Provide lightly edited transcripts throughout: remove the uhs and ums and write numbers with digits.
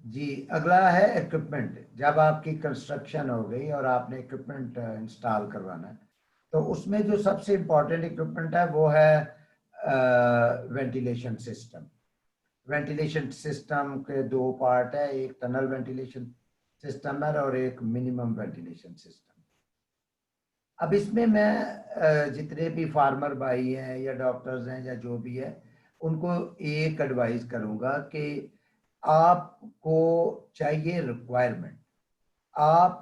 जी, अगला है इक्विपमेंट। जब आपकी कंस्ट्रक्शन हो गई और आपने इक्विपमेंट इंस्टॉल करवाना है, तो उसमें जो सबसे इम्पोर्टेंट इक्विपमेंट है वो है वेंटिलेशन सिस्टम। वेंटिलेशन सिस्टम के दो पार्ट है, एक टनल वेंटिलेशन सिस्टम है और एक मिनिमम वेंटिलेशन सिस्टम। अब इसमें मैं जितने भी फार्मर भाई हैं या डॉक्टर्स हैं या जो भी है, उनको एक एडवाइस करूंगा कि आपको चाहिए रिक्वायरमेंट। आप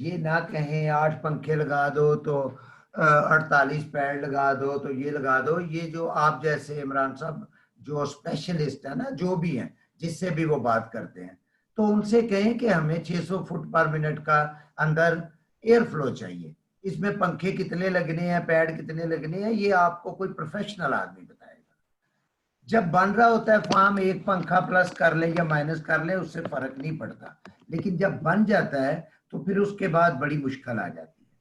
ये ना कहें 8 पंखे लगा दो तो 48 पैड लगा दो तो ये लगा दो। ये जो आप जैसे इमरान साहब जो स्पेशलिस्ट है ना, जो भी हैं, जिससे भी वो बात करते हैं, तो उनसे कहें कि हमें 600 फुट पर मिनट का अंदर एयर फ्लो चाहिए। इसमें पंखे कितने लगने हैं, पैड कितने लगने हैं, ये आपको कोई प्रोफेशनल आदमी बताएगा। जब बन रहा होता है फार्म, एक पंखा प्लस कर ले या माइनस कर ले, उससे फर्क नहीं पड़ता। लेकिन जब बन जाता है तो फिर उसके बाद बड़ी मुश्किल आ जाती है।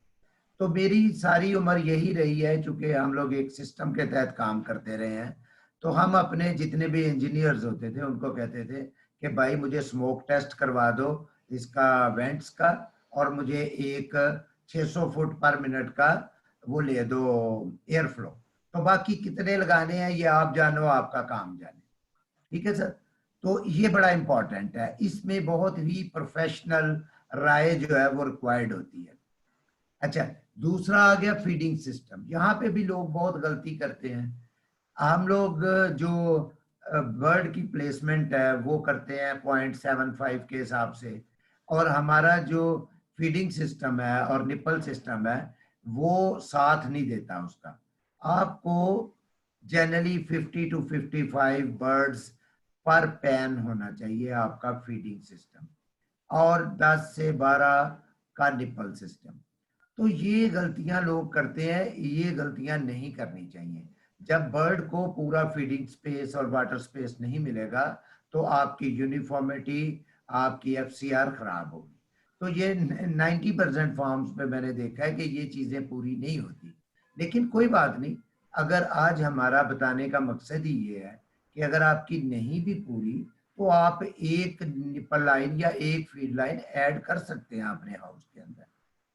तो मेरी सारी उम्र यही रही है, चूंकि हम लोग एक सिस्टम के तहत काम करते रहे हैं, तो हम अपने जितने भी इंजीनियर्स होते थे उनको कहते थे कि भाई मुझे स्मोक टेस्ट करवा दो इसका, वेंट्स का, और मुझे एक 600 फुट पर मिनट का वो ले दो एयर फ्लो। तो बाकी कितने लगाने हैं ये आप जानो, आपका काम जाने। ठीक है सर। तो ये बड़ा इंपॉर्टेंट है, इसमें बहुत ही प्रोफेशनल राय जो है वो रिक्वायर्ड होती है। अच्छा, दूसरा आ गया फीडिंग सिस्टम। यहाँ पे भी लोग बहुत गलती करते हैं। हम लोग जो बर्ड की प्लेसमेंट है वो करते हैं 0.75 के हिसाब से, और हमारा जो फीडिंग सिस्टम है और निपल सिस्टम है वो साथ नहीं देता उसका। आपको जनरली 50 to 55 बर्ड्स पर पैन होना चाहिए आपका फीडिंग सिस्टम, और 10 से 12 का निपल सिस्टम। तो ये गलतियां लोग करते हैं, ये गलतियां नहीं करनी चाहिए। जब बर्ड को पूरा फीडिंग स्पेस और वाटर स्पेस नहीं मिलेगा तो आपकी यूनिफॉर्मिटी, आपकी एफसीआर खराब होगी। तो ये 90% फार्म्स पे मैंने देखा है कि ये चीजें पूरी नहीं होती। लेकिन कोई बात नहीं, अगर आज हमारा बताने का मकसद ही ये है कि अगर आपकी नहीं भी पूरी, तो आप एक निपल लाइन या एक फीड लाइन ऐड कर सकते हैं अपने हाउस के अंदर।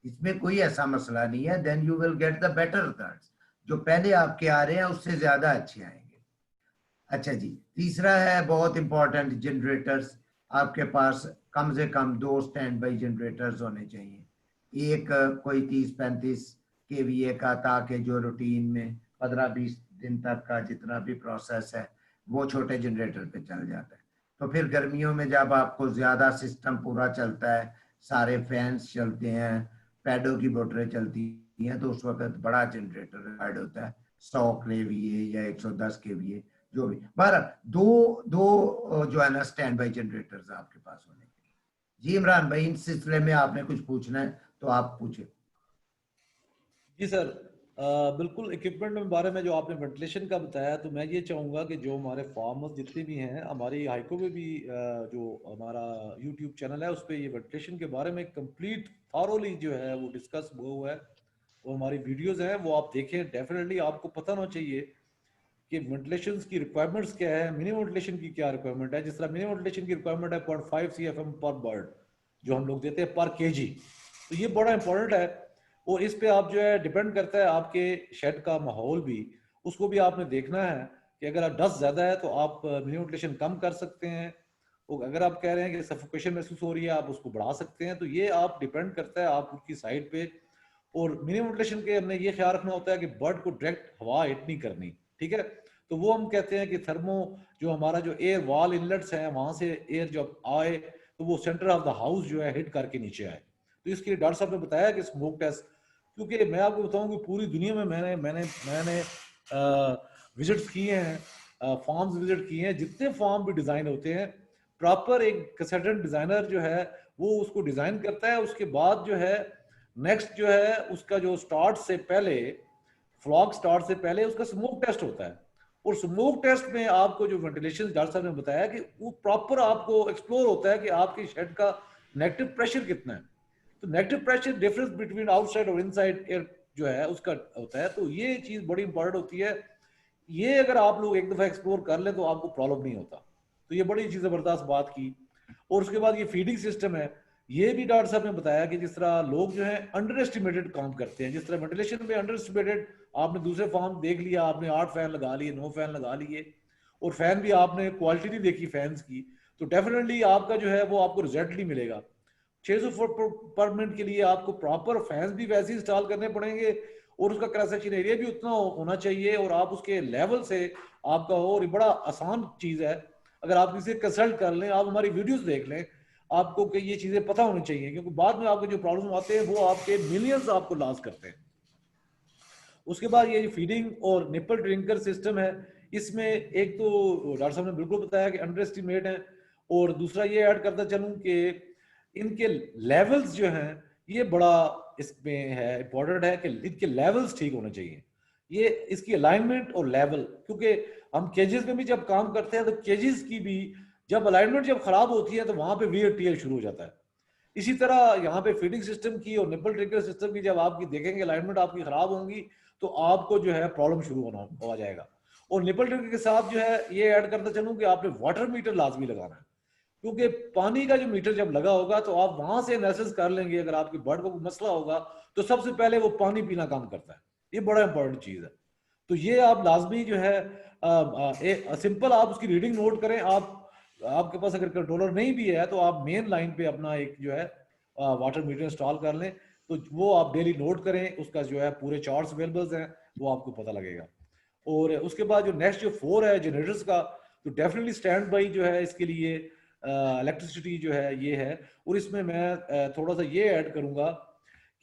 इसमें कोई ऐसा मसला नहीं है। Then you will get the better results. जो पहले आपके आ रहे हैं उससे ज्यादा अच्छे आएंगे। अच्छा जी, तीसरा है बहुत इंपॉर्टेंट, जनरेटर्स। आपके पास कम से कम 2 स्टैंड बाई जनरेटर्स होने चाहिए। एक कोई 30-35 केवीए का, ताकि जो रूटीन में 15-20 दिन तक का जितना भी प्रोसेस है वो छोटे जनरेटर पे चल जाता है। तो फिर गर्मियों में जब आपको ज्यादा सिस्टम पूरा चलता है, सारे फैंस चलते हैं, पैडों की मोटरें चलती हैं, तो उस वक्त बड़ा जनरेटर रिक्वायर्ड होता है, 100 केवीए या 110 केवीए, जो भी। बहरहाल दो दो जो है ना स्टैंड बाई जनरेटर्स आपके पास होने चाहिए। जी इमरान भाई, इन सिलसिले में आपने कुछ पूछना है तो आप पूछे। जी सर, बिल्कुल इक्विपमेंट के बारे में जो आपने वेंटिलेशन का बताया, तो मैं ये चाहूँगा कि जो हमारे फार्मर्स जितने भी हैं, हमारी हाइको में भी जो हमारा यूट्यूब चैनल है उस पर ये वेंटिलेशन के बारे में कंप्लीट थॉरोली जो है वो डिस्कस हुआ है। वो हमारी वीडियोज़ हैं, वो आप देखें। डेफिनेटली आपको पता होना चाहिए कि वेंटिलेशन की रिक्वायरमेंट्स क्या है, मिनिमम वेंटिलेशन की क्या रिक्वायरमेंट है। जिस तरह मिनिमम वेंटिलेशन की रिक्वायरमेंट है 0.5 CFM पर बर्ड, जो हम लोग देते हैं पर केजी, तो ये बड़ा इंपॉर्टेंट है। और इस पे आप जो है डिपेंड करता है आपके शेड का माहौल भी, उसको भी आपने देखना है कि अगर आप डस्ट ज़्यादा है तो आप मिनिमम वेंटिलेशन कम कर सकते हैं। और अगर आप कह रहे हैं कि सफोकेशन महसूस हो रही है, आप उसको बढ़ा सकते हैं। तो ये आप डिपेंड करता है आप उनकी साइड पे। और मिनिमम वेंटिलेशन के हमने ये ख्याल रखना होता है कि बर्ड को डायरेक्ट हवा हिट नहीं करनी, ठीक है। तो वो हम कहते हैं कि थर्मो, जो हमारा जो एयर वॉल इनलेट्स हैं वहां से एयर जब आए तो वो सेंटर ऑफ द हाउस जो है हिट करके नीचे आए। तो इसके लिए डॉक्टर साहब ने बताया कि स्मोक टेस्ट, क्योंकि मैं आपको बताऊं कि पूरी दुनिया में मैंने मैंने मैंने विजिट्स किए हैं, फार्म्स विजिट किए हैं, जितने फार्म भी डिजाइन होते हैं, प्रॉपर एक कंसल्टेंट डिजाइनर जो है वो उसको डिजाइन करता है। उसके बाद जो है नेक्स्ट जो है उसका जो स्टार्ट से पहले, फ्लॉग स्टार्ट से पहले उसका स्मोक टेस्ट होता है। और स्मोक टेस्ट में आपको जो वेंटिलेशन डॉक्टर साहब ने बताया कि वो प्रॉपर आपको एक्सप्लोर होता है कि आपकी शेड का नेगेटिव प्रेशर कितना है। तो negative pressure difference between outside और इनसाइड एयर जो है उसका होता है। तो ये चीज बड़ी इंपॉर्टेंट होती है। ये अगर आप लोग एक दफा एक्सप्लोर कर ले तो आपको प्रॉब्लम नहीं होता। तो ये बड़ी चीज जबरदस्त बात की। और उसके बाद ये फीडिंग सिस्टम है, ये भी डॉक्टर साहब ने बताया कि जिस तरह लोग जो है अंडर एस्टिमेटेड काम करते हैं, जिस तरह वेंटिलेशन में अंडर एस्टिमेटेड, आपने दूसरे फार्म देख लिया, आपने 8 फैन लगा लिए, 9 फैन लगा लिए, और फैन भी आपने क्वालिटी नहीं देखी फैंस की, तो डेफिनेटली आपका जो है वो आपको रिजल्ट नहीं मिलेगा। 600 फुट पर मिनट के लिए आपको प्रॉपर फैंस भी वैसे इंस्टॉल करने पड़ेंगे, और उसका क्रॉस सेक्शन एरिया भी उतना होना चाहिए, और आप उसके लेवल से आपका हो, और बड़ा आसान चीज है, अगर आप किसी कंसल्ट कर लें, आप हमारी वीडियोस देख लें, आपको कि ये चीजें पता होनी चाहिए, क्योंकि बाद में आपके जो प्रॉब्लम आते हैं वो आपके मिलियंस आपको लॉस करते हैं। उसके बाद ये फीडिंग और निपल ड्रिंकर सिस्टम है, इसमें एक तो डॉक्टर साहब ने बिल्कुल बताया कि अंडर एस्टिमेट है, और दूसरा ये ऐड करता चलूं कि इनके लेवल्स जो हैं ये बड़ा इसमें है, इंपॉर्टेंट है कि इनके लेवल्स ठीक होने चाहिए, ये इसकी अलाइनमेंट और लेवल, क्योंकि हम केजेस में भी जब काम करते हैं तो केजेस की भी जब अलाइनमेंट जब खराब होती है तो वहां पे वियर टियर शुरू हो जाता है। इसी तरह यहाँ पे फीडिंग सिस्टम की और निपल ट्रिगर सिस्टम की जब आपकी देखेंगे अलाइनमेंट आपकी खराब होंगी तो आपको जो है प्रॉब्लम शुरू होना हो जाएगा। और निपल ट्रिगर के साथ जो है ये ऐड करता चलूं कि आपने वाटर मीटर लाजमी लगाना है, क्योंकि पानी का जो मीटर जब लगा होगा तो आप वहां से एनालिसिस कर लेंगे, अगर आपकी बर्ड को कोई मसला होगा तो सबसे पहले वो पानी पीना काम करता है, ये बड़ा इंपॉर्टेंट चीज है। तो ये आप लाजमी जो है सिंपल आप उसकी रीडिंग नोट करें, आप आपके पास अगर कंट्रोलर नहीं भी है तो आप मेन लाइन पे अपना एक जो है वाटर मीटर इंस्टॉल कर लें, तो वो आप डेली नोट करें, उसका जो है पूरे चार्ट्स अवेलेबल हैं, वो आपको पता लगेगा। और उसके बाद जो नेक्स्ट जो 4 है जनरेटर्स का, तो डेफिनेटली स्टैंड बाई जो है इसके लिए इलेक्ट्रिसिटी जो है ये है। और इसमें मैं थोड़ा सा ये ऐड करूंगा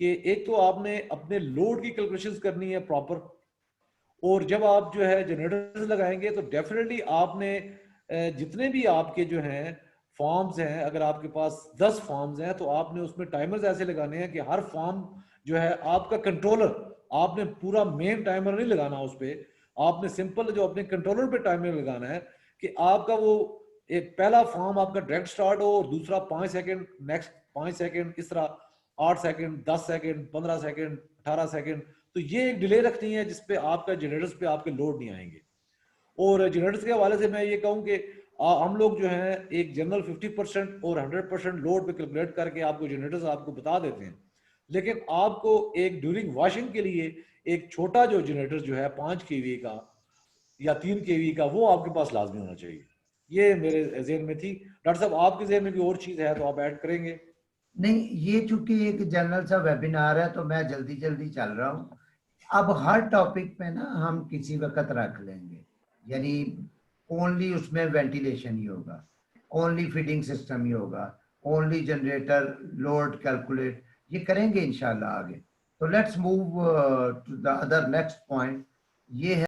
कि एक तो आपने अपने लोड की कैलकुलेशंस करनी है प्रॉपर, और जब आप जो है जनरेटर्स लगाएंगे तो डेफिनेटली आपने जितने भी आपके जो हैं फॉर्म्स हैं, अगर आपके पास 10 फॉर्म्स हैं तो आपने उसमें टाइमर्स ऐसे लगाने हैं कि हर फॉर्म जो है आपका कंट्रोलर, आपने पूरा मेन टाइमर नहीं लगाना उस पर, आपने सिंपल जो अपने कंट्रोलर पे टाइमर लगाना है कि आपका वो एक पहला फॉर्म आपका डायरेक्ट स्टार्ट हो और दूसरा 5 सेकंड, नेक्स्ट 5 सेकंड, इस तरह 8 सेकंड, 10 सेकंड, 15 सेकंड, 18 सेकंड, तो ये एक डिले रखनी है जिसपे आपका जनरेटर्स पे आपके लोड नहीं आएंगे। और जनरेटर्स के हवाले से मैं ये कहूँ कि हम लोग जो है एक जनरल 50% और 100% लोड पे कैलकुलेट करके आपको जनरेटर्स आपको बता देते हैं, लेकिन आपको एक ड्यूरिंग वॉशिंग के लिए एक छोटा जो जनरेटर जो है 5 केवी का या 3 केवी का वो आपके पास लाजमी होना चाहिए। ये मेरे जहन में थी। डॉक्टर साहब आपके जहन में भी और चीज है तो आप ऐड करेंगे? नहीं, ये चूंकि एक जनरल सा वेबिनार है तो मैं जल्दी जल्दी चल रहा हूँ। अब हर टॉपिक पे ना हम किसी वक्त रख लेंगे, यानी ओनली उसमें वेंटिलेशन ही होगा, ओनली फीडिंग सिस्टम ही होगा, ओनली जनरेटर लोड कैलकुलेट, ये करेंगे इंशाल्लाह आगे। तो let's move to the other next point. ये है